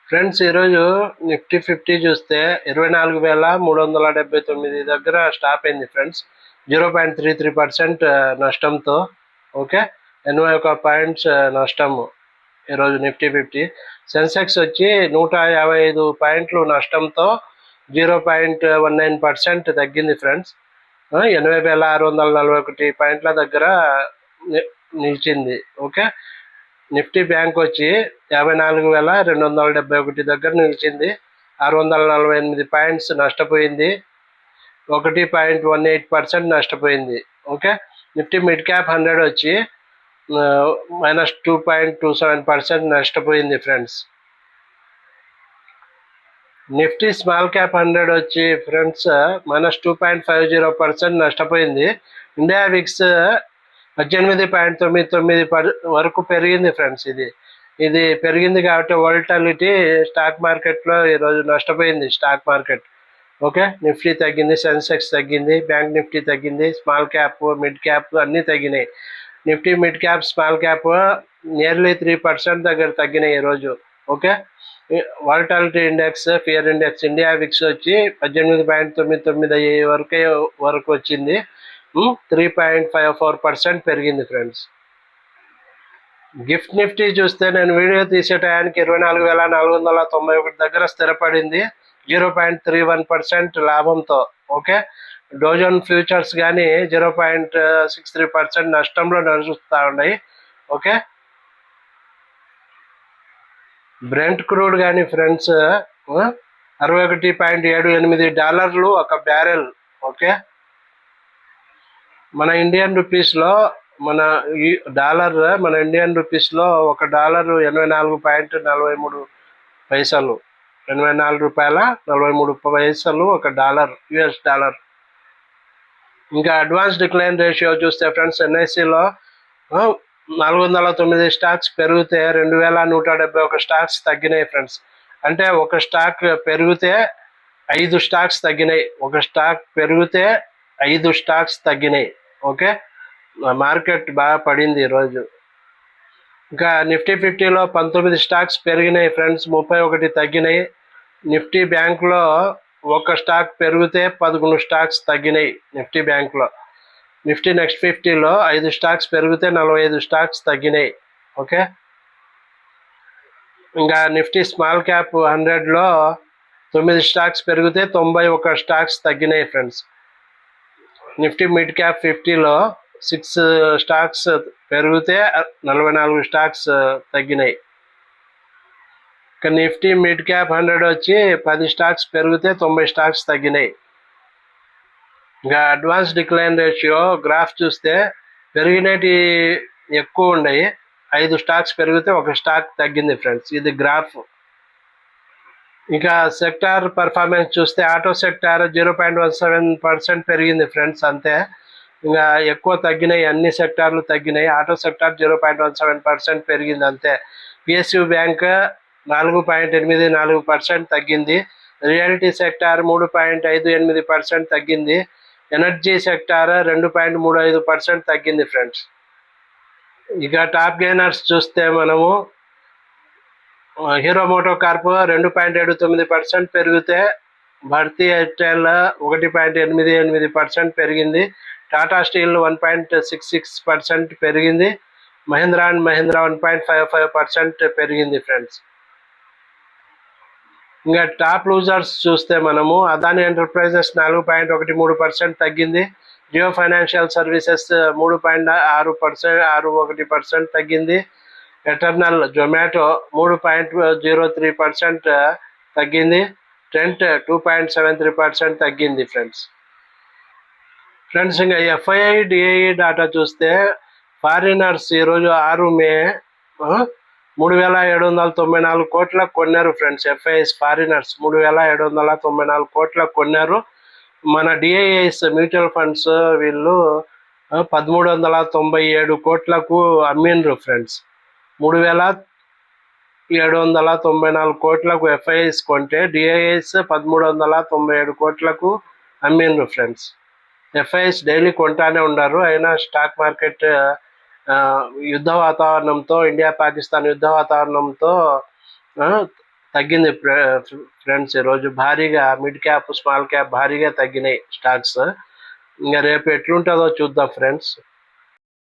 Friends ఈరోజు Nifty 50 చూస్తే 24,379 దగ్గర స్టాప్ అయింది ఫ్రెండ్స్. 0.33% నష్టంతో. ఓకే, 81 పాయింట్స్ నష్టము ఈరోజు నిఫ్టీ 50. సెన్సెక్స్ వచ్చి 155 పాయింట్లు నష్టంతో 0.19% తగ్గింది ఫ్రెండ్స్. 80,641 పాయింట్ల దగ్గర నిలిచింది. ఓకే, నిఫ్టీ బ్యాంక్ వచ్చి 54,271 దగ్గర నిలిచింది. 648 పాయింట్స్ నష్టపోయింది. 1.18% నష్టపోయింది. ఓకే, నిఫ్టీ మిడ్ క్యాప్ 100 వచ్చి -2.27% నష్టపోయింది ఫ్రెండ్స్. నిఫ్టీ స్మాల్ క్యాప్ 100 వచ్చి ఫ్రెండ్స్ -2.50% నష్టపోయింది. ఇండియా విక్స్ 18.99 వరకు పెరిగింది ఫ్రెండ్స్. ఇది పెరిగింది కాబట్టి వోల్టాలిటీ స్టాక్ మార్కెట్లో ఈరోజు నష్టపోయింది స్టాక్ మార్కెట్. ఓకే, నిఫ్టీ తగ్గింది, సెన్సెక్స్ తగ్గింది, బ్యాంక్ నిఫ్టీ తగ్గింది, స్మాల్ క్యాప్ మిడ్ క్యాప్ అన్నీ తగ్గినాయి. Nifty mid cap small cap nearly 3% దగ్గర తగ్గినాయి ఈరోజు. Okay, volatility index, fear index, India VIX వచ్చి 18.99 వరకు వచ్చింది. 3.54% పెరిగింది ఫ్రెండ్స్. గిఫ్ట్ నిఫ్టీ చూస్తే నేను వీడియో తీసే టయానికి 24,491 దగ్గర స్థిరపడింది 0.31% లాభంతో. ఓకే, డోజన్ ఫ్యూచర్స్ కానీ 0.63% నష్టంలో నడుస్తూ ఉన్నాయి. ఓకే, బ్రెంట్ క్రూడ్ కానీ ఫ్రెండ్స్ $61.78 ఒక బ్యారెల్. ఓకే, మన ఇండియన్ రూపీస్లో మన ఇండియన్ రూపీస్లో $1 84.43 పైసలు, $84.43 ఒక డాలర్, US డాలర్. ఇంకా అడ్వాన్స్ డిక్లైన్ రేషియో చూస్తే ఫ్రెండ్స్ ఎన్ఐసిలో 409 స్టాక్స్ పెరిగితే 2,171 స్టాక్స్ తగ్గినాయి ఫ్రెండ్స్. అంటే ఒక స్టాక్ పెరిగితే 5 స్టాక్స్ తగ్గినాయి. ఒక స్టాక్ పెరిగితే 5 స్టాక్స్ తగ్గినాయి. ఓకే, మార్కెట్ బాగా పడింది ఈరోజు. ఇంకా నిఫ్టీ 50లో 19 స్టాక్స్ పెరిగినాయి ఫ్రెండ్స్, 31 తగ్గినాయి. నిఫ్టీ బ్యాంక్లో ఒక స్టాక్ పెరిగితే 11 స్టాక్స్ తగ్గినాయి నిఫ్టీ బ్యాంక్లో. నిఫ్టీ నెక్స్ట్ 50లో 5 స్టాక్స్ పెరిగితే 45 స్టాక్స్ తగ్గినాయి. ఓకే, ఇంకా నిఫ్టీ స్మాల్ క్యాప్ 100లో 9 స్టాక్స్ పెరిగితే 91 స్టాక్స్ తగ్గినాయి ఫ్రెండ్స్. నిఫ్టీ మిడ్ క్యాప్ 50లో 6 స్టాక్స్ పెరిగితే 44 స్టాక్స్ తగ్గినాయి. ఇక నిఫ్టీ మిడ్ క్యాప్ 100 వచ్చి 10 స్టాక్స్ పెరిగితే 90 స్టాక్స్ తగ్గినాయి. ఇంకా అడ్వాన్స్ డిక్లైన్ రేషియో గ్రాఫ్ చూస్తే పెరిగినవి ఎక్కువ ఉన్నాయి. 5 స్టాక్స్ పెరిగితే 1 స్టాక్ తగ్గింది ఫ్రెండ్స్. ఇది గ్రాఫ్. ఇంకా సెక్టార్ పర్ఫార్మెన్స్ చూస్తే ఆటో సెక్టార్ 0.17% పెరిగింది ఫ్రెండ్స్, అంతే. ఇంకా ఎక్కువ తగ్గినాయి, అన్ని సెక్టార్లు తగ్గినాయి. ఆటో సెక్టార్ 0.17% పెరిగింది, అంతే. పిఎస్యు బ్యాంక్ 4.84% తగ్గింది. రియాలిటీ సెక్టార్ 3.58% తగ్గింది. ఎనర్జీ సెక్టార్ 2.35% తగ్గింది ఫ్రెండ్స్. ఇక టాప్ గెయినర్స్ చూస్తే మనము హీరో మోటో కార్ప్ 2.79% పెరిగితే భారతీ ఎయిర్టెల్ 1.88% పెరిగింది. టాటా స్టీల్ 1.66% పెరిగింది. మహీంద్రా అండ్ మహీంద్రా 1.55% పెరిగింది ఫ్రెండ్స్. ఇంకా టాప్ లూజర్స్ చూస్తే మనము అదాని ఎంటర్ప్రైజెస్ 4.13% తగ్గింది. జియో ఫైనాన్షియల్ సర్వీసెస్ 3.61% తగ్గింది. ఎటర్నల్ జొమాటో 3.03% తగ్గింది. ట్రెంట్ 2.73% తగ్గింది ఫ్రెండ్స్. ఇంకా ఎఫ్ఐఐ డిఐఈ డాటా చూస్తే ఫారినర్స్ ఈరోజు 6 మే 3,794 కోట్లకు కొన్నారు ఫ్రెండ్స్. ఎఫ్ఐఐస్ ఫారినర్స్ 3,794 కోట్లకు కొన్నారు. మన డిఐఐస్ మ్యూచువల్ ఫండ్స్ వీళ్ళు 1,397 కోట్లకు అమ్మిండ్రు ఫ్రెండ్స్. 3,794 కోట్లకు ఎఫ్ఐఐస్ కొంటే డిఐఐస్ 1,397 కోట్లకు అమ్మిండ్రు ఫ్రెండ్స్. ఎఫ్ఐఐస్ డైలీ కొంటానే ఉన్నారు. అయినా స్టాక్ మార్కెట్ యుద్ధ వాతావరణంతో, ఇండియా పాకిస్తాన్ యుద్ధ వాతావరణంతో తగ్గింది ఫ్రెండ్స్. ఈరోజు భారీగా మిడ్ క్యాప్ స్మాల్ క్యాప్ భారీగా తగ్గినాయి స్టాక్స్. ఇంకా రేపు ఎట్లుంటుందో చూద్దాం ఫ్రెండ్స్.